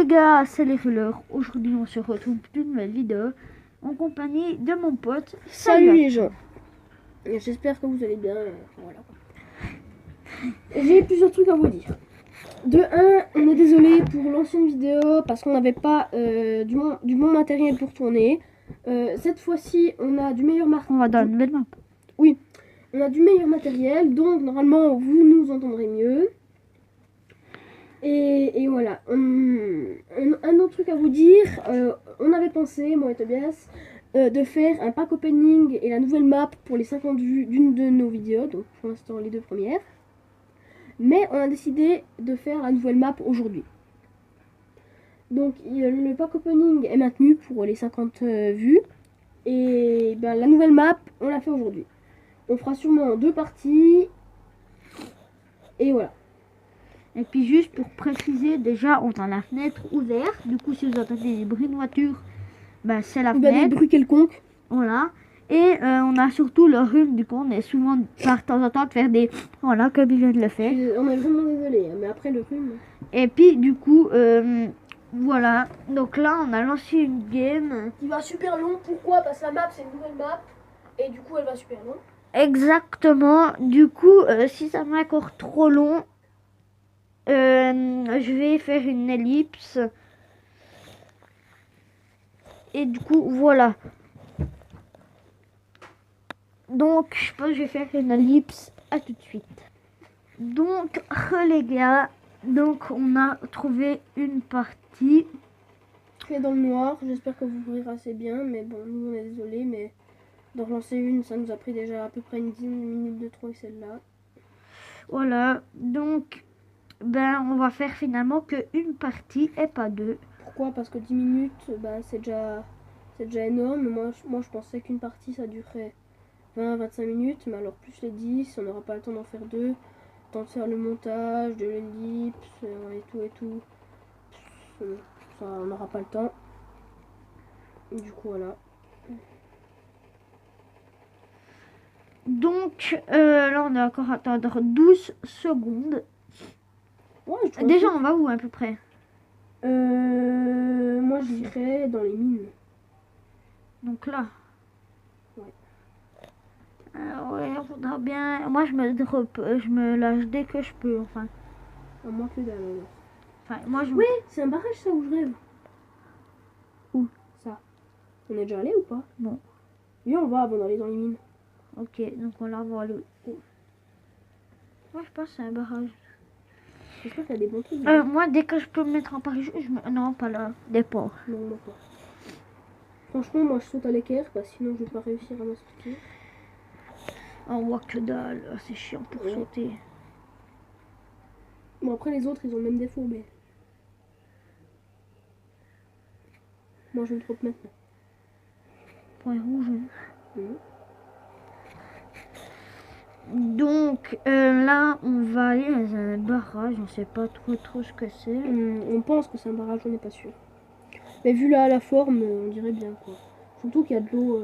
les gars, c'est les rouleurs. Aujourd'hui, on se retrouve pour une nouvelle vidéo en compagnie de mon pote. Salut les gens. J'espère que vous allez bien. Voilà. J'ai plusieurs trucs à vous dire. De 1, on est désolé pour l'ancienne vidéo parce qu'on n'avait pas du bon matériel pour tourner. Cette fois-ci, on a du meilleur On va dans la nouvelle map. Oui, on a du meilleur matériel, donc normalement vous nous entendrez mieux. Et voilà. Un autre truc à vous dire, on avait pensé, moi et Tobias, de faire un pack opening et la nouvelle map pour les 50 vues d'une de nos vidéos, donc pour l'instant les 2 premières. Mais on a décidé de faire la nouvelle map aujourd'hui. Donc le pack opening est maintenu pour les 50 vues. Et ben, la nouvelle map, on l'a fait aujourd'hui. On fera sûrement 2 parties. Et voilà. Et puis juste pour préciser, déjà on a la fenêtre ouverte. Du coup si vous entendez des bruits de voiture, ben, c'est la Ou bien fenêtre. des bruits quelconques. Voilà. Et on a surtout le rhume, du coup on est souvent par temps en temps de faire des... Voilà, comme il vient de le faire. On est vraiment désolé, mais après le rhume... Et puis du coup, voilà. Donc là on a lancé une game. Il va super long, pourquoi? Parce que la map c'est une nouvelle map, et du coup elle va super long. Exactement. Du coup, si ça va encore trop long, je vais faire une ellipse. Et du coup, voilà. Donc, je pense que je vais faire une ellipse. À tout de suite. Donc, les gars, donc on a trouvé une partie. Fait dans le noir, j'espère que vous verrez assez bien, mais bon, nous on est désolé, mais de relancer une, ça nous a pris déjà à peu près une dizaine de minutes de trop, celle-là. Voilà. Donc, ben, on va faire finalement que une partie et pas deux. Pourquoi? Parce que 10 minutes, bah, c'est déjà énorme. Moi je pensais qu'une partie ça durerait 20-25 minutes, mais alors plus les 10, on n'aura pas le temps d'en faire deux. Le temps de faire le montage, de l'ellipse et tout. Ça, on n'aura pas le temps. Du coup, voilà. Donc, là, on a encore à attendre 12 secondes. Ouais, Déjà, on va où à peu près? Moi, j'irais dans les mines. Donc là. Ouais. Ouais, on faudra bien. Moi, je me lâche dès que je peux, enfin. À moins que dalle, alors. Enfin, moi, je. Oui, c'est un barrage, ça, où je rêve. Où? Ça. On est déjà allé ou pas? Non. Viens, on va avant d'aller dans les mines. Ok, donc on la voit le. Moi, je pense que c'est un barrage. J'espère qu'il y a des bons trucs. Moi, dès que je peux me mettre en parachute, Non, pas là. Des ports. Non, moi pas. Franchement, moi, je saute à l'équerre, parce que sinon, je vais pas réussir à m'en sortir. On voit que dalle. C'est chiant pour sauter. Bon, après, les autres, ils ont le même défaut, mais... Moi, je me trompe maintenant. Point rouge. Mmh. Donc là, on va aller dans un barrage. On sait pas trop ce que c'est. On pense que c'est un barrage, on n'est pas sûr. Mais vu là la forme, on dirait bien quoi. Surtout qu'il y a de l'eau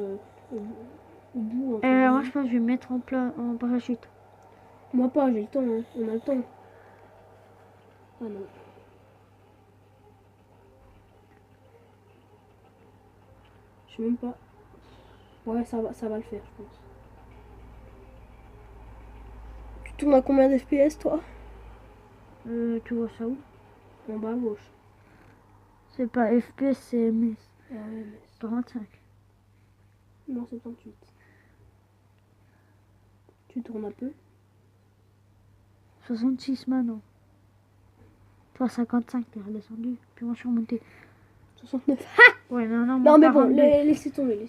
au bout. Moi, je pense que je vais me mettre en parachute. Moi pas, j'ai le temps, hein. On a le temps. Ah non. Je sais même pas. Ouais, ça va le faire, je pense. Tu tournes à combien d'FPS toi? Tu vois ça où? En bas à gauche. C'est pas FPS, c'est MS. Ah ouais, mais... 45. Non, 78. Tu tournes un peu? 66 maintenant. Toi, 55, t'es redescendu. Puis moi, je suis remonté. 69. Ouais, non, Non, mais bon, 42. laissez tomber.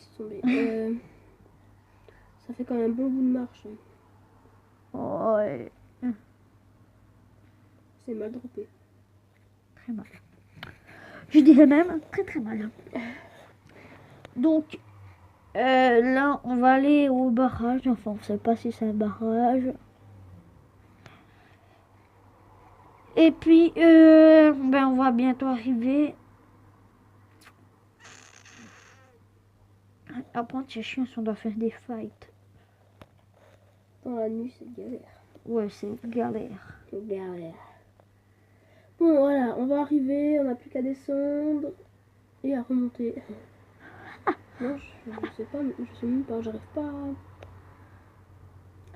Ça fait quand même un bon bout de marche. Hein. Ouais. C'est mal droppé. Très mal. Je dirais même très mal. Donc, là, on va aller au barrage. Enfin, on sait pas si c'est un barrage. Et puis, ben, on va bientôt arriver. Après, c'est chiant si on doit faire des fights. Dans la nuit, c'est galère. Ouais, c'est galère. Galère. Bon, voilà, on va arriver, on n'a plus qu'à descendre et à remonter. Non, je sais pas, je sais même pas, j'arrive pas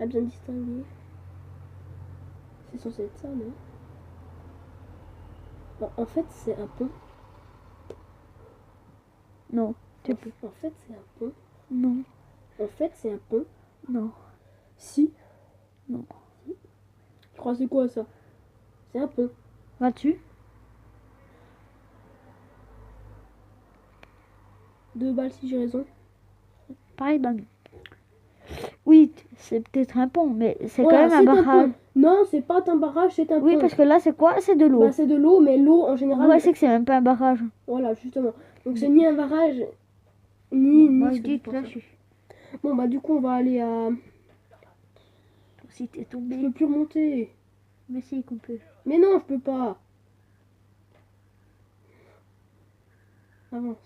à bien distinguer. C'est censé être ça, non? Bon, en fait, c'est un pont. Non. En fait, c'est un pont. Non. En fait, c'est un pont. Non. Si. Non. Tu crois c'est quoi ça? C'est un pont. Vas-tu? 2 balles si j'ai raison. Pareil, bah non. Oui, c'est peut-être un pont, mais c'est Voilà, quand même un c'est barrage. pont. Non, c'est pas un barrage, c'est un Oui, pont. parce que là, c'est quoi? C'est de l'eau. Bah, c'est de l'eau, mais l'eau en général. Ouais, c'est que c'est même pas un barrage. Voilà, justement. Donc c'est ni un barrage, ni. Moi, ni je ce que dis tu que là, penses. je suis. Bon, bah, du coup, on va aller à. Si t'es Je tombé. peux plus remonter. Mais si, qu'on peut. Mais non, je peux pas. Avance.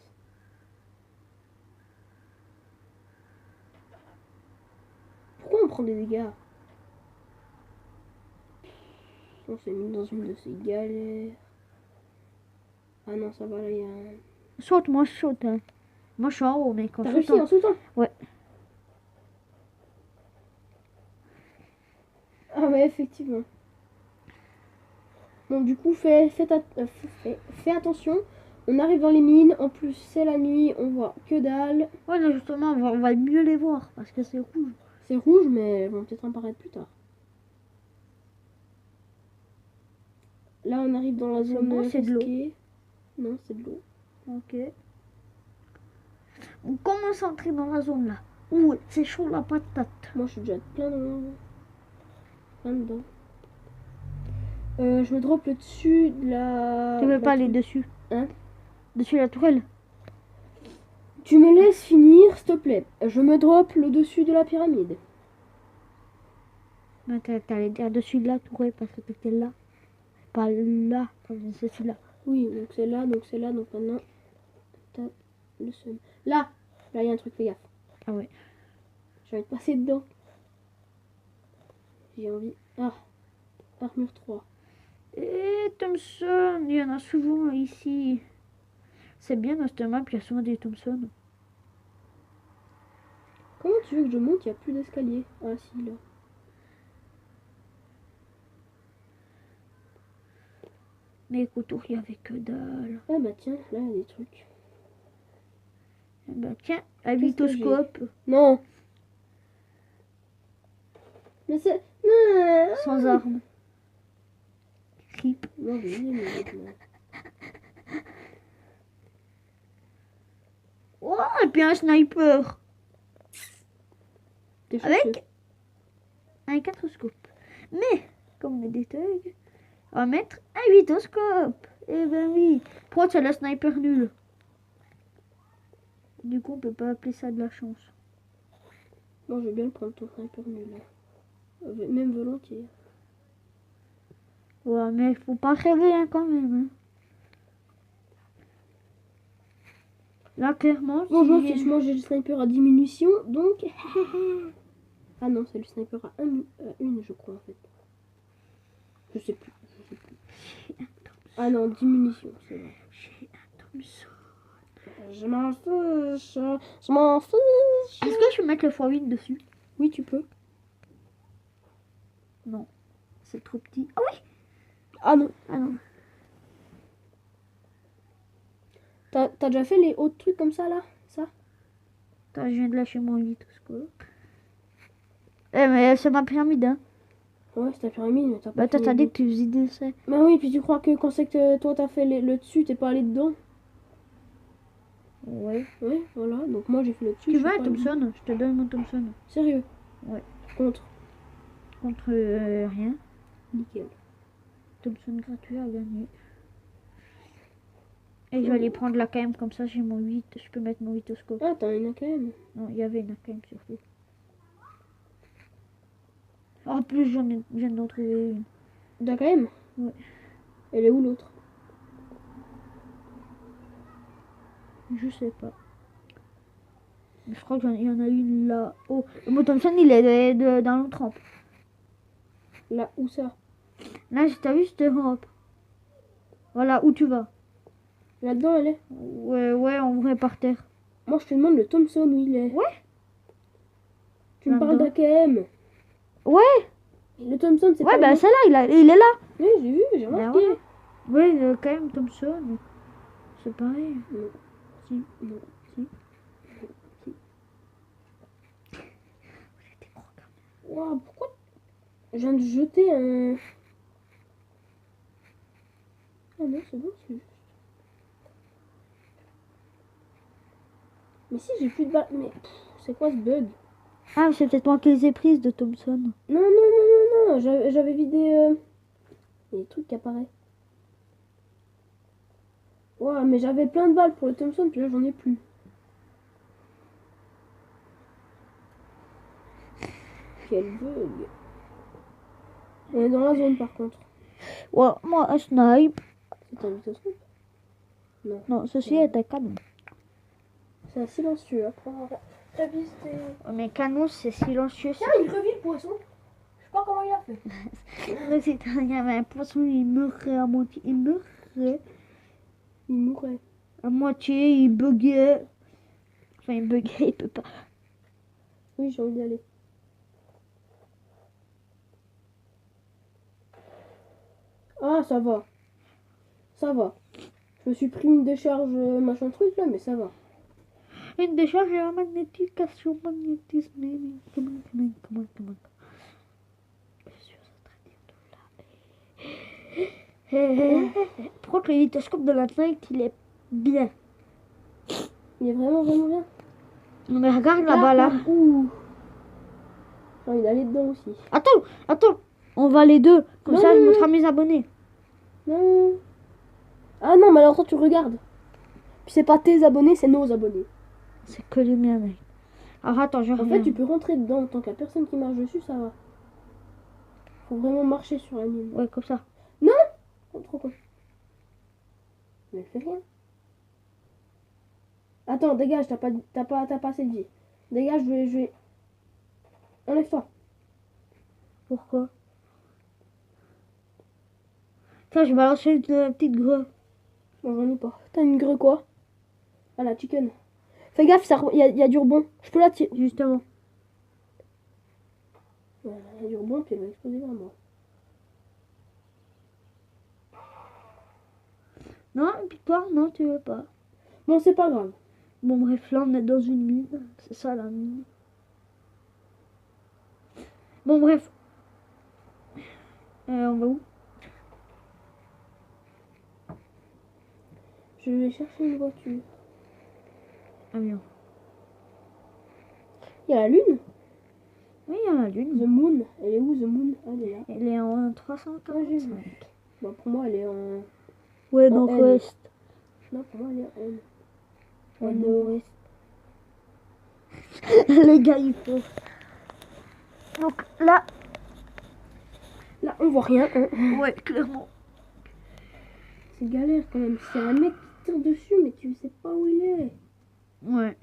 Pourquoi on prend des dégâts? On s'est mis dans une de ces galères. Ah non, ça va, là, il y a un. Saute, moi, je saute. Hein. Moi, je suis en haut, mais quand T'as je réussi saute. en sautant? Ouais. Ah ouais, effectivement. Bon, du coup, fais attention. On arrive dans les mines. En plus, c'est la nuit. On voit que dalle. Ouais, là, justement, on va mieux les voir parce que c'est rouge. C'est rouge, mais elles vont peut-être apparaître plus tard. Là, on arrive dans la C'est zone bon, c'est de l'eau. risquée. Non, c'est de l'eau. Ok. On commence à entrer dans la zone là. Ouh, c'est chaud la patate. Moi, je suis déjà plein dedans. Je me drop le dessus de la. Tu veux la pas aller tour- dessus? Hein? Dessus la tourelle? Tu me laisses finir, s'il te plaît. Je me drop le dessus de la pyramide. Mais t'allais dire dessus de la tourelle parce que t'étais là. Pas là, comme c'est celui-là. Oui, donc c'est là, donc c'est là, donc maintenant. T'as le seum. Là, il y a un truc, fais gaffe. Ah ouais. J'ai envie de passer dedans. J'ai envie. Ah, armure 3. Et Thompson, il y en a souvent ici. C'est bien dans cette map, il y a souvent des Thompson. Comment tu veux que je monte? Il n'y a plus d'escalier. Ah si, là. Mais autour, il y avait que dalle. Ah bah tiens, là il y a des trucs. Eh ben, tiens, un Qu'est-ce que vitoscope. Non. Mais c'est. Sans arme. Rip. Non, je l'ai, mais maintenant. Oh, et puis un sniper. T'es chanceux. Avec un 4 scope. Mais, comme on est des thugs, on va mettre un vitoscope. Eh ben oui. Pourquoi tu as le sniper nul? Du coup, on peut pas appeler ça de la chance. Bon, je vais bien le prendre ton sniper nul. Même volontiers. Ouais, mais faut pas rêver hein, quand même. Hein. Là, clairement, Bon, je m'en si- fiche, moi j'ai le sniper à diminution, donc. Ah non, c'est le sniper à 1, je crois en fait. Je sais plus. Ah non, diminution, c'est vrai. J'ai un Thompson. Je m'en fiche. Je m'en fiche. Est-ce que je peux mettre le x8 dessus? Oui, tu peux. Non. C'est trop petit. Ah oui. Ah non. Ah non. T'as déjà fait les autres trucs comme ça là? Ça? Attends, je viens de lâcher mon vitoscope. Eh, mais c'est ma pyramide, hein. Ouais, c'est ta pyramide, mais t'as pas Bah, toi, fait t'as les dit autres. que tu faisais des essais. Bah oui, puis tu crois que quand c'est que toi t'as fait le dessus, t'es pas allé dedans? Ouais. Ouais, voilà. Donc moi j'ai fait le dessus. Tu je veux suis un pas allée. Thompson? Je te donne mon Thompson. Sérieux? Ouais. Contre. Contre rien. Nickel. Thompson gratuit à gagner. Et je vais aller prendre la KM comme ça, j'ai mon 8. Je peux mettre mon vitoscope. Ah, t'en as quand même. Non, il y avait une AKM surtout. En plus, je viens d'en trouver une. T'as quand même? Ouais. Elle est où l'autre? Je sais pas. Je crois qu'il y en a une là. Oh, mon Thompson, il est dans l'autre rampe. Là, où ça? Là, t'as vu cette rampe? Voilà, où tu vas? Là-dedans, elle est. Ouais, en vrai, par terre. Moi, je te demande le Thompson où il est. Ouais. Tu me parles d'AKM. Ouais. Le Thompson, c'est Ouais, pas... bah le- c'est là, il est là. Oui, j'ai vu, j'ai Bah remarqué. ouais. Ouais, quand même, Thompson. C'est pareil. Non. Si. Non. Si. Ouah, pourquoi je viens de jeter un... Ah non, c'est bon, c'est juste. Mais si, j'ai plus de balles. Mais pff, c'est quoi ce bug? Ah, c'est peut-être moi qui les ai prises de Thompson. Non, non, non, non, non. J'avais vidé... Il y a des trucs qui apparaissent. Ouah, mais j'avais plein de balles pour le Thompson, puis là, j'en ai plus. Quel bug. On est dans la zone, par contre. Ouais, moi, un snipe. C'est un vitoscope? Non. Non, ceci est un canon. C'est un silencieux. Après, on va réviser. Ouais, mais canon, c'est silencieux. Tiens, il revit le poisson. Je sais pas comment il a fait. Mais c'est il y avait un poisson, il meurrait à moitié. Il meurrait Il mourrait. à moitié, il buguait. Enfin, il buguait, il peut pas. Oui, j'ai envie d'y aller. Ah, ça va. Ça va. Je me suis pris une décharge machin truc là, mais ça va. Une décharge à magnétication, magnétisme. Comment. Je suis en train de dire de là. Pourquoi que le vitoscope de la Nike, il est bien? Il est vraiment, vraiment bien. Mais regarde là-bas, là. Ouh. J'ai envie d'aller dedans aussi. Attends. On va les deux. Comme Non, ça, je non, montre à mes abonnés. Non. Ah non, mais alors toi tu regardes. Puis c'est pas tes abonnés, c'est nos abonnés. C'est que les miens, mec. Alors attends, je En reviens. fait, tu peux rentrer dedans tant qu'il y a personne qui marche dessus, ça va. Faut vraiment marcher sur la mine. Ouais, comme ça. Oh, trop con. Mais elle fait rien. Attends, dégage, t'as pas assez de vie. Dégage, je vais... Enlève-toi. Pourquoi? Tiens, je vais balancer une petite grue. Bon, j'en ai pas. T'as une grue quoi? Ah, la chicken. Fais gaffe, il y a du rebond. Je peux la tirer. Justement. Voilà, il y a du rebond, puis elle va exploser vers moi. Non, Victoire, non, tu veux pas. Bon, c'est pas grave. Bon, bref, là, on est dans une mine. C'est ça, la mine. Bon, bref. On va où? Je vais chercher une voiture. Avion. Il y a la lune? Oui, il y a la lune. The Moon. Elle est où, The Moon? Ah, elle est là. Elle est en Ah, j'ai vu. 345. Bon, pour moi, elle est en... Ouais, En nord-ouest. Non, pour moi, elle est en N. Ouais, En nord-ouest. Le gars, il faut. Donc là, Là, on voit rien. Hein. ouais, clairement. C'est galère quand même. C'est un mec qui tire dessus, mais tu sais pas où il est. Ouais.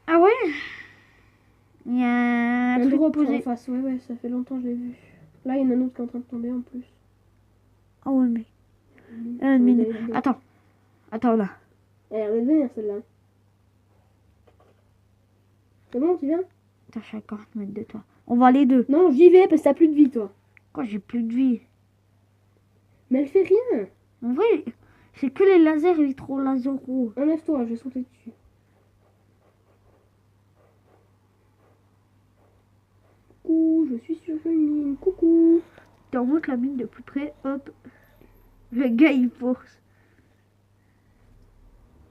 Ah ouais? Il y a un Un truc drop en posé. face. Ouais, ça fait longtemps que je l'ai vu. Là, il y en a un autre qui est en train de tomber en plus. Ah ouais, mais. Ouais, Une minute. il a- il a- Attends là. Elle a l'air de venir celle-là. C'est bon, tu viens? T'as 50 mètres de toi. On va les deux. Non, j'y vais parce que t'as plus de vie, toi. Quoi, j'ai plus de vie. Mais elle fait rien. En vrai, c'est que les lasers électro-lasero. Enlève-toi, je vais sauter dessus. Coucou, je suis sur une mine. Coucou. Tu remontes la mine de plus près, hop. Le gars, il force.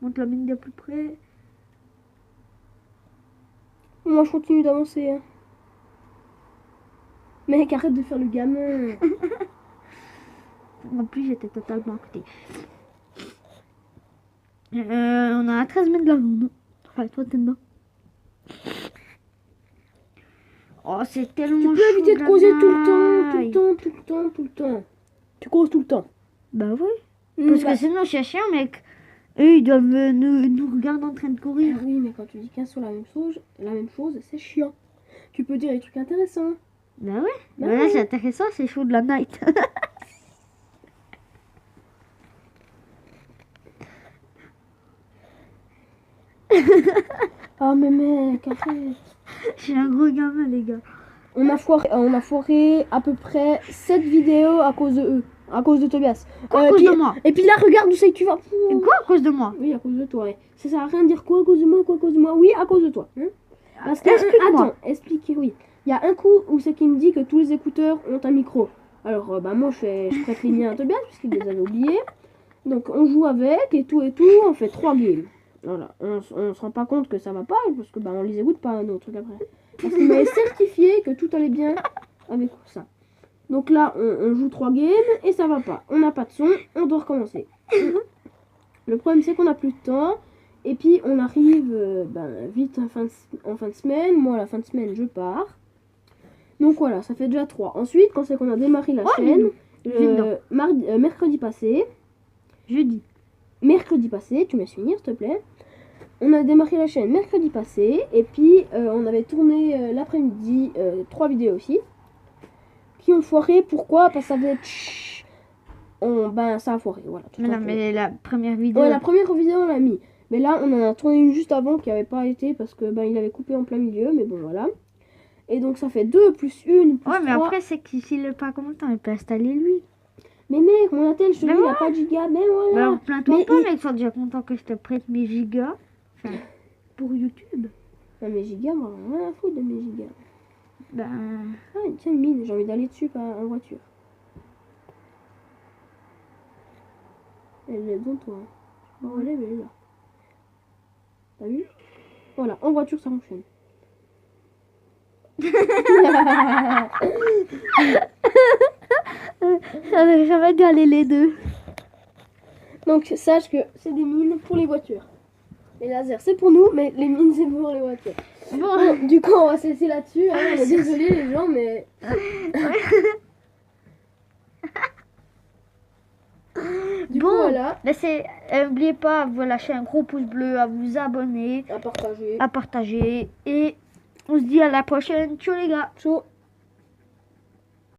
Monte la mine de plus près. Moi, je continue d'avancer. Hein. Mec, arrête de faire le gamin. En plus, j'étais totalement à côté. On a 13 mètres de la zone. Enfin, toi, t'es dedans. Oh, c'est tellement Tu peux chaud éviter de la causer tout le temps, tout maille. le temps, tout le temps, tout le temps. Tu causes tout le temps. Bah oui. Parce que sinon, c'est chiant, mec. Eux, ils doivent nous regarder en train de courir. Ah oui, mais quand tu dis qu'un sur la même chose, c'est chiant. Tu peux dire des trucs intéressants. Bah ouais. Bah Là, ouais. c'est intéressant, c'est chaud de la night. Ah mais mec, arrête. Je suis un gros gamin, les gars. On a foiré à peu près 7 vidéos à cause de eux. À cause de Tobias. Quoi, à cause puis- de moi? Et puis là, regarde où c'est que tu vas. Et quoi à cause de moi? Oui, à cause de toi, ouais. Ça sert à rien de dire quoi à cause de moi, quoi à cause de moi. Oui, à cause de toi. Hein. Parce que, Explique-moi. attends, expliquez, oui. Il y a un coup où c'est qui me dit que tous les écouteurs ont un micro. Alors, bah moi, je prête les miens à Tobias, puisqu'il les avait oubliés. Donc, on joue avec et tout, on fait 3 games. Voilà, on se rend pas compte que ça va pas, parce que bah on les écoute pas, nos trucs après. Parce qu'il m'avait certifié que tout allait bien avec ça. Donc là, on joue 3 games et ça va pas. On n'a pas de son, on doit recommencer. Le problème, c'est qu'on n'a plus de temps. Et puis, on arrive vite en fin de semaine. Moi, à la fin de semaine, je pars. Donc voilà, ça fait déjà 3. Ensuite, quand c'est qu'on a démarré la chaîne, mercredi passé, tu me laisses finir, s'il te plaît. On a démarré la chaîne mercredi passé. Et puis, on avait tourné l'après-midi 3 vidéos aussi. Qui ont foiré. Pourquoi? Parce que ça devait être... ça a foiré, voilà. tout Mais non, simplement. mais la première vidéo. Ouais, la première vidéo, on l'a mis. Mais là, on en a tourné une juste avant qui avait pas été parce que il avait coupé en plein milieu. Mais bon, voilà. Et donc, ça fait 2 plus 1 plus Ouais, mais 3. après, c'est que s'il n'est pas content, il peut installer lui. Mais mec, mon attel, je te Mais dis, il a pas de giga. Mais Bah voilà. alors, plains-toi Mais pas, il- mec, sois déjà content que je te prête mes gigas. Enfin, pour YouTube. Non, mes gigas, moi, rien à foutre de mes gigas. Ben. Ah, tiens, une mine, j'ai envie d'aller dessus en voiture. Elle est devant toi. Hein. Oh, elle est là. T'as vu? Voilà, en voiture, ça fonctionne. Ça n'aurait jamais dû aller les deux. Donc, sache que c'est des mines pour les voitures. Les lasers, c'est pour nous, mais les mines, c'est pour les voitures. Bon, du coup, on va se laisser là-dessus. Hein. On est désolé, les gens, mais... Du coup, Bon. voilà. N'oubliez pas à vous lâcher un gros pouce bleu, à vous abonner, À partager. à partager. Et on se dit à la prochaine. Ciao les gars. Ciao.